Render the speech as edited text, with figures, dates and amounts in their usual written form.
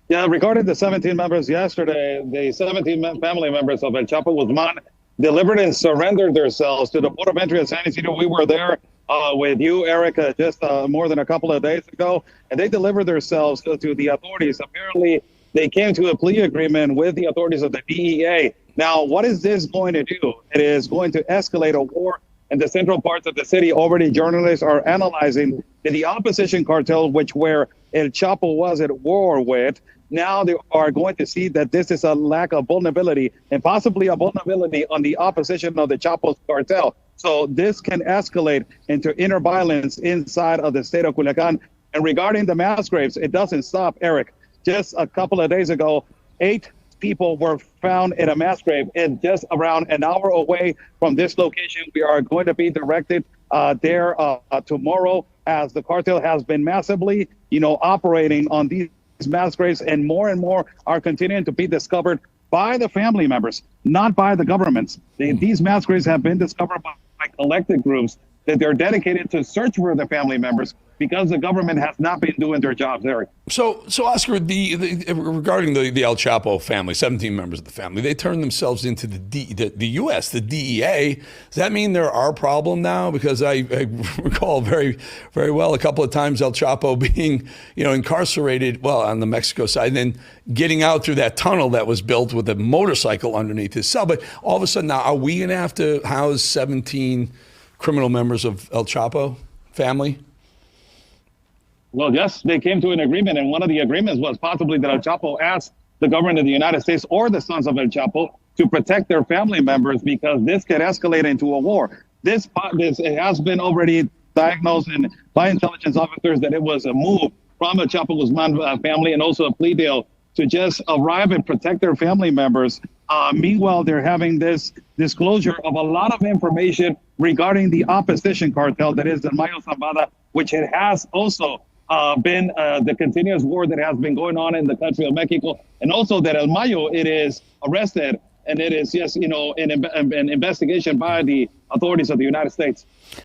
Yeah, regarding the 17 members yesterday, the 17 family members of El Chapo Guzman delivered and surrendered themselves to the Port of Entry of San Isidro. We were there with you, Eric, just more than a couple of days ago, and they delivered themselves to the authorities. Apparently, they came to a plea agreement with the authorities of the DEA. Now, what is this going to do? It is going to escalate a war in the central parts of the city. Already, journalists are analyzing the opposition cartel, which where El Chapo was at war with. Now they are going to see that this is a lack of vulnerability and possibly a vulnerability on the opposition of the Chapo's cartel. So this can escalate into inner violence inside of the state of Culiacan. And regarding the mass graves, it doesn't stop, Eric. Just a couple of days ago, 8 people were found in a mass grave, and just around an hour away from this location. We are going to be directed there tomorrow, as the cartel has been massively, operating on these mass graves, and more are continuing to be discovered by the family members, not by the governments. These mass graves have been discovered by collective groups that they're dedicated to search for the family members, because the government has not been doing their jobs, Eric. So Oscar, regarding the El Chapo family, 17 members of the family, they turned themselves into the U.S., the DEA. Does that mean they're our problem now? Because I recall very, very well a couple of times El Chapo being, incarcerated, on the Mexico side, and then getting out through that tunnel that was built with a motorcycle underneath his cell. But all of a sudden now, are we going to have to house 17 criminal members of El Chapo family? Well, yes, they came to an agreement, and one of the agreements was possibly that El Chapo asked the government of the United States or the sons of El Chapo to protect their family members, because this could escalate into a war. It has been already diagnosed by intelligence officers that it was a move from El Chapo Guzman family, and also a plea deal to just arrive and protect their family members. Meanwhile, they're having this disclosure of a lot of information regarding the opposition cartel that is the Mayo Zambada, which it has also been the continuous war that has been going on in the country of Mexico, and also that El Mayo, it is arrested, and it is, yes, an investigation by the authorities of the United States.